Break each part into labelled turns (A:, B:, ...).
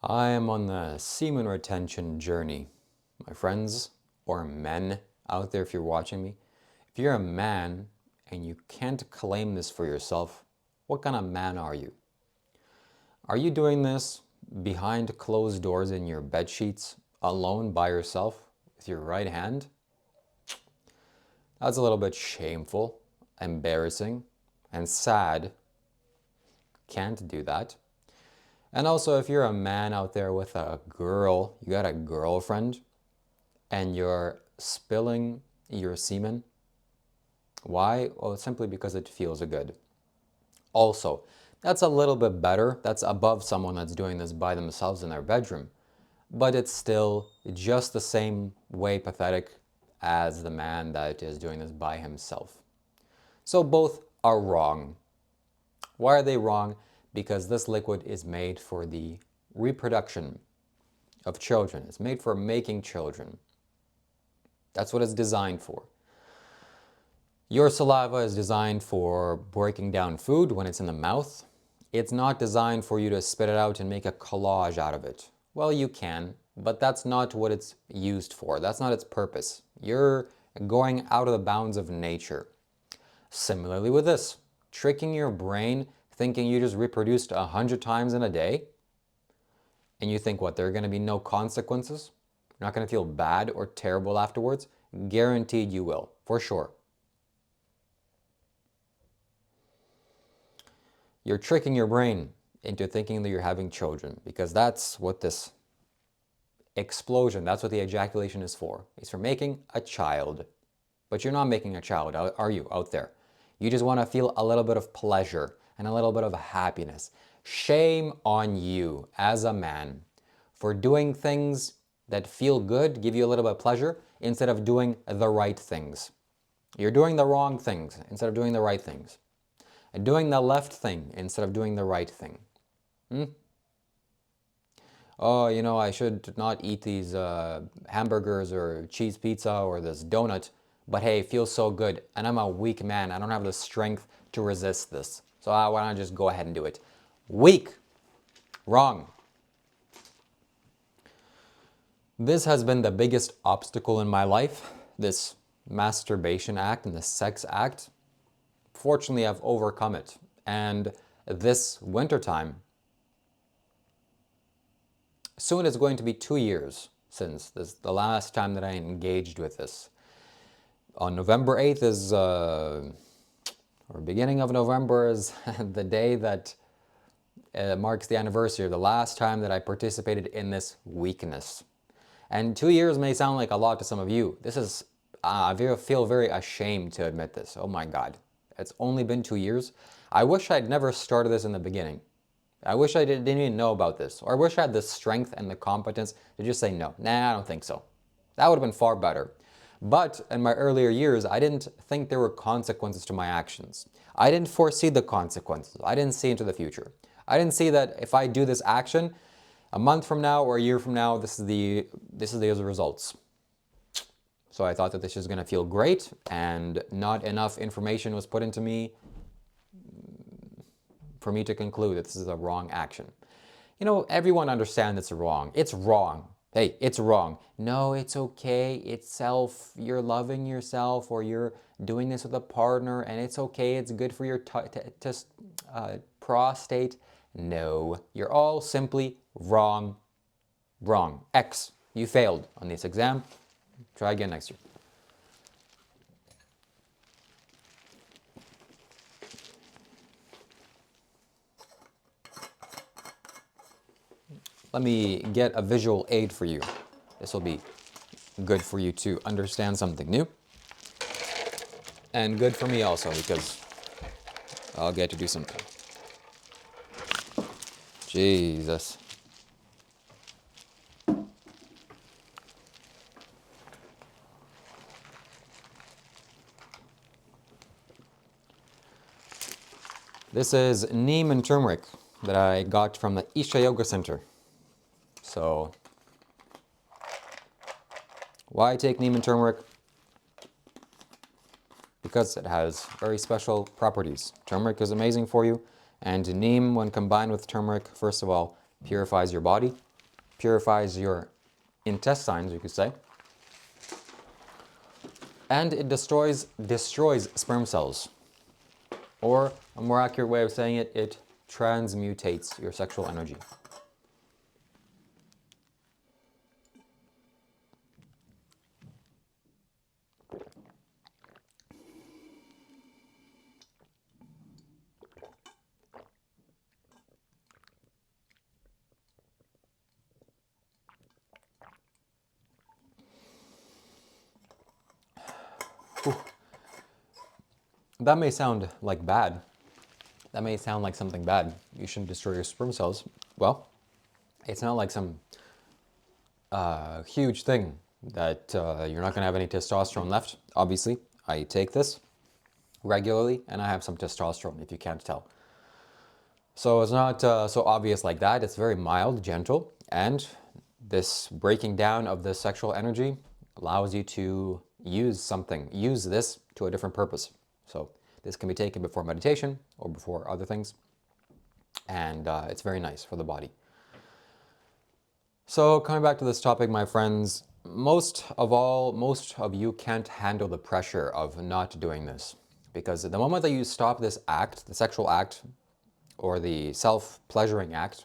A: I am on the semen retention journey. My friends, or men out there, if you're watching me, if you're a man and you can't claim this for yourself, what kind of man are you? Are you doing this behind closed doors in your bed sheets, alone by yourself with your right hand? That's a little bit shameful, embarrassing, and sad. Can't do that. And also, if you're a man out there with a girl, you got a girlfriend, and you're spilling your semen, why? Well, simply because it feels good. Also, that's a little bit better. That's above someone that's doing this by themselves in their bedroom. But it's still just the same way pathetic as the man that is doing this by himself. So both are wrong. Why are they wrong? Because this liquid is made for the reproduction of children. It's made for making children. That's what it's designed for. Your saliva is designed for breaking down food when it's in the mouth. It's not designed for you to spit it out and make a collage out of it. Well, you can, but that's not what it's used for. That's not its purpose. You're going out of the bounds of nature. Similarly with this, tricking your brain thinking you just reproduced 100 times in a day, and you think, what, there are going to be no consequences? You're not going to feel bad or terrible afterwards? Guaranteed you will, for sure. You're tricking your brain into thinking that you're having children, because that's what this explosion, that's what the ejaculation is for. It's for making a child. But you're not making a child, are you, out there? You just want to feel a little bit of pleasure and a little bit of happiness. Shame on you as a man for doing things that feel good, give you a little bit of pleasure, instead of doing the right things. You're doing the wrong things instead of doing the right things. And doing the left thing instead of doing the right thing. Oh, you know, I should not eat these hamburgers or cheese pizza or this donut, but hey, it feels so good. And I'm a weak man. I don't have the strength to resist this. So why don't I just go ahead and do it? Weak. Wrong. This has been the biggest obstacle in my life, this masturbation act and the sex act. Fortunately, I've overcome it. And this wintertime, soon it's going to be 2 years since this, the last time that I engaged with this. On November 8th is, or beginning of November is the day that marks the anniversary of the last time that I participated in this weakness. And 2 years may sound like a lot to some of you. This is, I feel very ashamed to admit this. Oh my God. It's only been 2 years. I wish I'd never started this in the beginning. I wish I didn't even know about this. Or I wish I had the strength and the competence to just say no. Nah, I don't think so. That would have been far better. But in my earlier years, I didn't think there were consequences to my actions. I didn't foresee the consequences. I didn't see into the future. I didn't see that if I do this action, a month from now or a year from now, this is the results. So I thought that this was going to feel great, and not enough information was put into me for me to conclude that this is a wrong action. You know, everyone understands it's wrong. It's wrong. Hey, it's wrong. No, it's okay. It's self. You're loving yourself, or you're doing this with a partner, and it's okay. It's good for your prostate. No, you're all simply wrong. Wrong. X. You failed on this exam. Try again next year. Let me get a visual aid for you. This will be good for you to understand something new. And good for me also, because I'll get to do something. Jesus. This is neem and turmeric that I got from the Isha Yoga Center. So, why take neem and turmeric? Because it has very special properties. Turmeric is amazing for you, and neem, when combined with turmeric, first of all, purifies your body. purifies your intestines, you could say. And it destroys sperm cells. Or a more accurate way of saying it, it transmutates your sexual energy. That may sound like bad. That may sound like something bad. You shouldn't destroy your sperm cells. Well, it's not like some huge thing that you're not going to have any testosterone left. Obviously, I take this regularly and I have some testosterone, if you can't tell. So it's not so obvious like that. It's very mild, gentle, and this breaking down of the sexual energy allows you to use this to a different purpose. So this can be taken before meditation or before other things, and it's very nice for the body. So coming back to this topic, my friends, most of you can't handle the pressure of not doing this, because the moment that you stop this act, the sexual act, or the self-pleasuring act,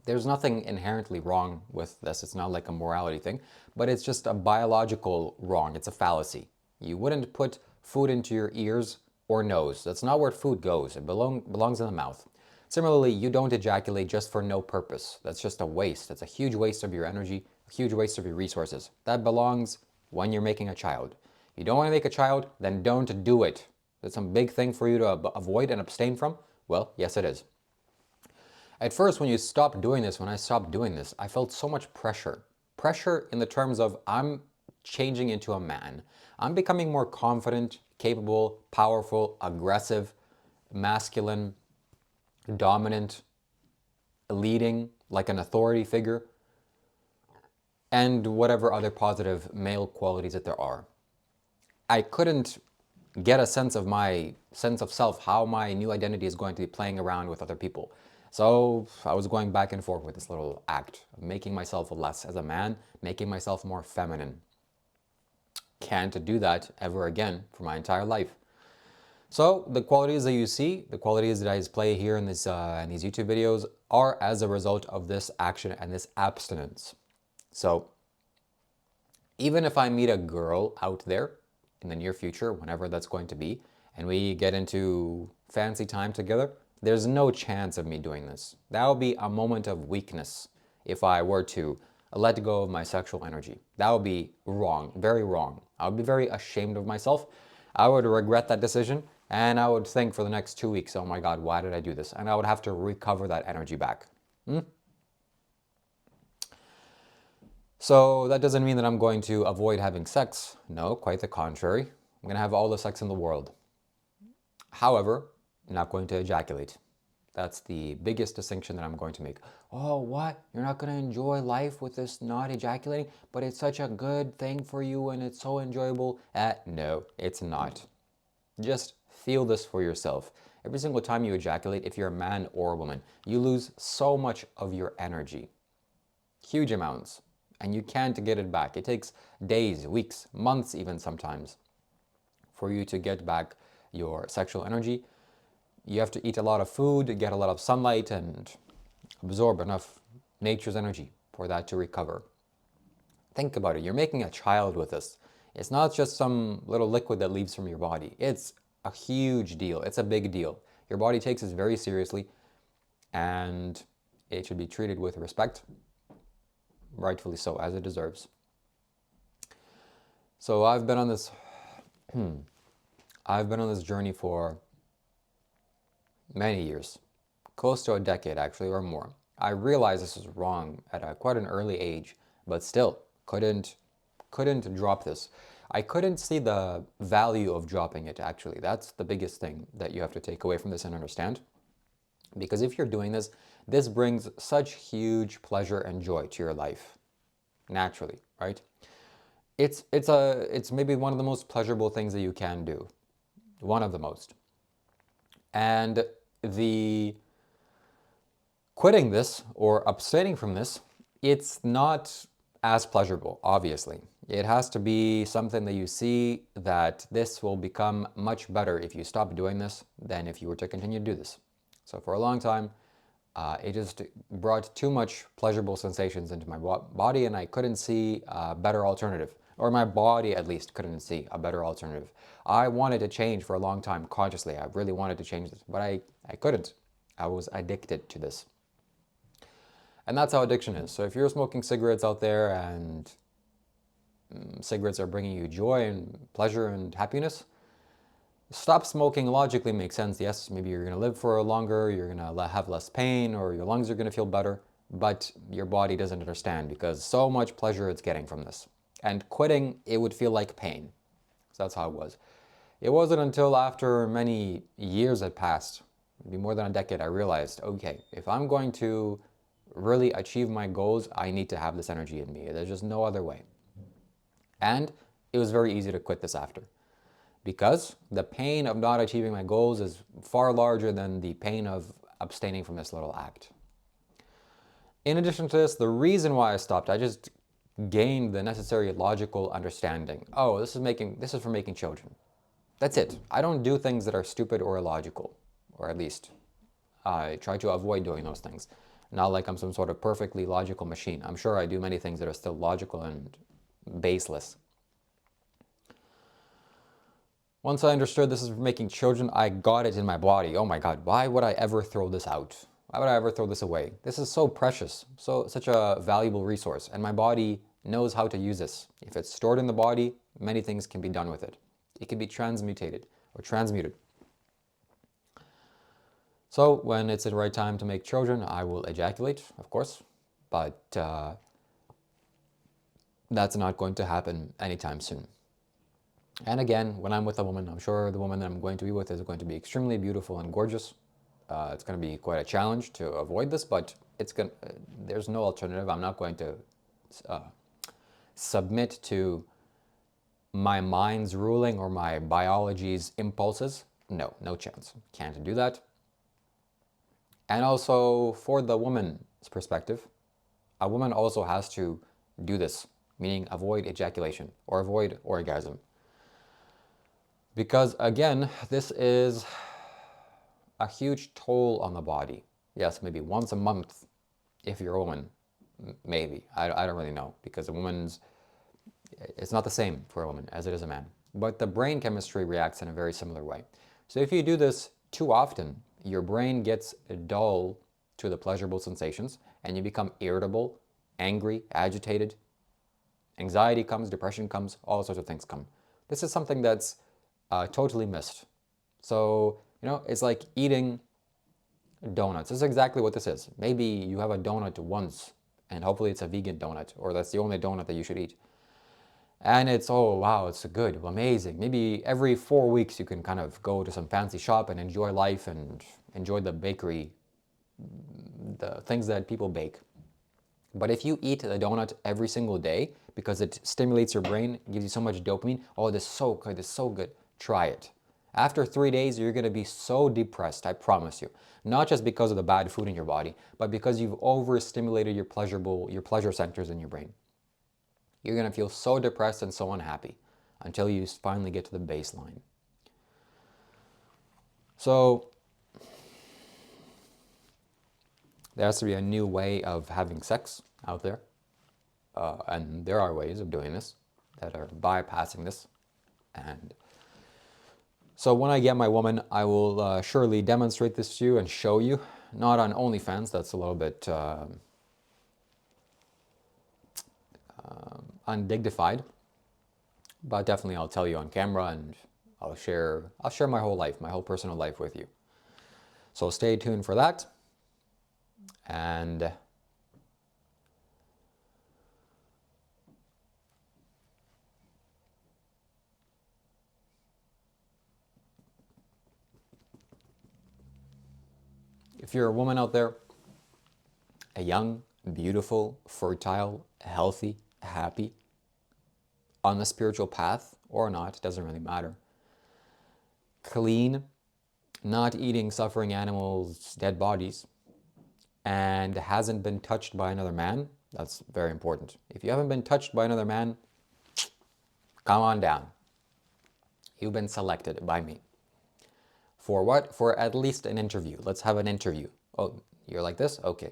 A: there's nothing inherently wrong with this. It's not like a morality thing, but it's just a biological wrong. It's a fallacy. You wouldn't put food into your ears or nose. That's not where food goes. It belongs in the mouth. Similarly, you don't ejaculate just for no purpose. That's just a waste. That's a huge waste of your energy, a huge waste of your resources. That belongs when you're making a child. You don't want to make a child, then don't do it. That's some big thing for you to avoid and abstain from? Well, yes it is. At first, when I stopped doing this, I felt so much pressure. Pressure in the terms of I'm changing into a man. I'm becoming more confident, capable, powerful, aggressive, masculine, dominant, leading, like an authority figure, and whatever other positive male qualities that there are. I couldn't get a sense of self, how my new identity is going to be playing around with other people. So I was going back and forth with this little act of making myself less as a man, making myself more feminine. Can't do that ever again for my entire life. So the qualities that you see, the qualities that I display here in these YouTube videos are as a result of this action and this abstinence. So even if I meet a girl out there in the near future, whenever that's going to be, and we get into fancy time together, there's no chance of me doing this. That would be a moment of weakness if I were to let go of my sexual energy. That would be wrong, very wrong. I would be very ashamed of myself. I would regret that decision, and I would think for the next 2 weeks, oh my God, why did I do this? And I would have to recover that energy back. So that doesn't mean that I'm going to avoid having sex. No, quite the contrary. I'm going to have all the sex in the world. However, I'm not going to ejaculate. That's the biggest distinction that I'm going to make. Oh, what? You're not going to enjoy life with this not ejaculating, but it's such a good thing for you and it's so enjoyable. No, it's not. Just feel this for yourself. Every single time you ejaculate, if you're a man or a woman, you lose so much of your energy. Huge amounts. And you can't get it back. It takes days, weeks, months even sometimes for you to get back your sexual energy. You have to eat a lot of food, get a lot of sunlight, and absorb enough nature's energy for that to recover. Think about it. You're making a child with this. It's not just some little liquid that leaves from your body. It's a huge deal. It's a big deal. Your body takes this very seriously, and it should be treated with respect, rightfully so, as it deserves. So I've been on this journey for many years, close to a decade actually, or more. I realized this was wrong at quite an early age, but still couldn't drop this. I couldn't see the value of dropping it, actually. That's the biggest thing that you have to take away from this and understand. Because if you're doing this, this brings such huge pleasure and joy to your life, naturally, right? It's maybe one of the most pleasurable things that you can do, one of the most. And the quitting this or abstaining from this It's not as pleasurable, obviously. It has to be something that you see that this will become much better if you stop doing this than if you were to continue to do this. So for a long time, it just brought too much pleasurable sensations into my body, and I couldn't see a better alternative, or my body at least couldn't see a better alternative. I wanted to change for a long time consciously. I really wanted to change this, but I couldn't. I was addicted to this. And that's how addiction is. So if you're smoking cigarettes out there and cigarettes are bringing you joy and pleasure and happiness, stop smoking logically makes sense. Yes, maybe you're going to live for longer, you're going to have less pain, or your lungs are going to feel better, but your body doesn't understand because so much pleasure it's getting from this. And quitting, it would feel like pain. So that's how it was. It wasn't until after many years had passed, maybe more than a decade, I realized, okay, if I'm going to really achieve my goals, I need to have this energy in me. There's just no other way. And it was very easy to quit this after, because the pain of not achieving my goals is far larger than the pain of abstaining from this little act. In addition to this, the reason why I stopped, I just gained the necessary logical understanding. Oh, this is for making children. That's it. I don't do things that are stupid or illogical, or at least I try to avoid doing those things. Not like I'm some sort of perfectly logical machine. I'm sure I do many things that are still logical and baseless. Once I understood this is for making children, I got it in my body. Oh my God, why would I ever throw this out? Why would I ever throw this away? This is so precious, such a valuable resource, and my body knows how to use this. If it's stored in the body, many things can be done with it. It can be transmutated or transmuted. So when it's the right time to make children, I will ejaculate, of course, but that's not going to happen anytime soon. And again, when I'm with a woman, I'm sure the woman that I'm going to be with is going to be extremely beautiful and gorgeous. It's going to be quite a challenge to avoid this, but there's no alternative. I'm not going to submit to my mind's ruling or my biology's impulses. No, no chance. Can't do that. And also, for the woman's perspective, a woman also has to do this, meaning avoid ejaculation or avoid orgasm. Because again, this is a huge toll on the body. Yes, maybe once a month if you're a woman, maybe. I don't really know, because it's not the same for a woman as it is a man. But the brain chemistry reacts in a very similar way. So if you do this too often, your brain gets dull to the pleasurable sensations and you become irritable, angry, agitated. Anxiety comes, depression comes, all sorts of things come. This is something that's totally missed. So, it's like eating donuts. This is exactly what this is. Maybe you have a donut once and hopefully it's a vegan donut, or that's the only donut that you should eat. And it's, oh wow, it's good, amazing. Maybe every 4 weeks you can kind of go to some fancy shop and enjoy life and enjoy the bakery, the things that people bake. But if you eat the donut every single day because it stimulates your brain, gives you so much dopamine, oh, this is so good, this is so good, try it. After 3 days, you're going to be so depressed, I promise you. Not just because of the bad food in your body, but because you've overstimulated your pleasure centers in your brain. You're going to feel so depressed and so unhappy until you finally get to the baseline. So there has to be a new way of having sex out there. And there are ways of doing this that are bypassing this. And so when I get my woman, I will surely demonstrate this to you and show you. Not on OnlyFans, that's a little bit undignified. But definitely I'll tell you on camera, and I'll share my whole life, my whole personal life with you. So stay tuned for that. And if you're a woman out there, a young, beautiful, fertile, healthy, happy, on the spiritual path or not, it doesn't really matter, clean, not eating suffering animals' dead bodies, and hasn't been touched by another man, That's very important. If you haven't been touched by another man, come on down. You've been selected by me. For what? For at least an interview. Let's have an interview. Oh, you're like this? Okay.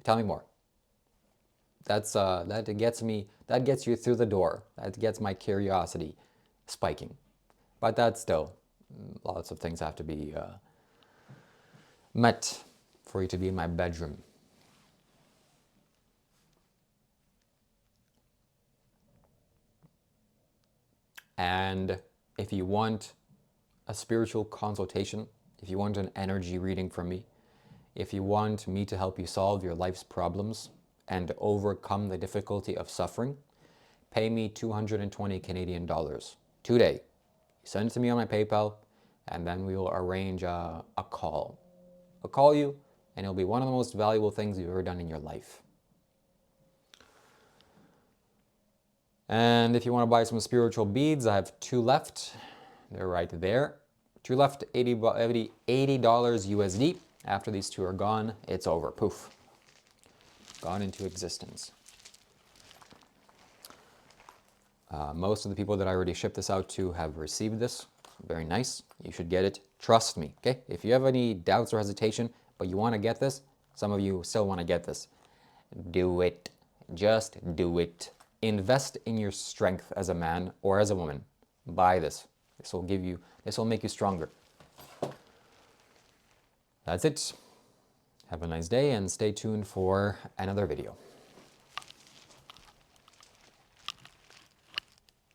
A: Tell me more. That gets you through the door. That gets my curiosity spiking. But that's still, lots of things have to be met for you to be in my bedroom. And if you want a spiritual consultation, if you want an energy reading from me, if you want me to help you solve your life's problems and overcome the difficulty of suffering, pay me 220 Canadian dollars today. Send it to me on my PayPal, and then we will arrange a call. I'll call you, and it'll be one of the most valuable things you've ever done in your life. And if you want to buy some spiritual beads, I have 2 left. They're right there. 2 left, $80 USD. After these 2 are gone, it's over. Poof. Gone into existence. Most of the people that I already shipped this out to have received this. Very nice. You should get it. Trust me, okay? If you have any doubts or hesitation, but you want to get this, some of you still want to get this, do it. Just do it. Invest in your strength as a man or as a woman. Buy this. This will make you stronger. That's it. Have a nice day and stay tuned for another video.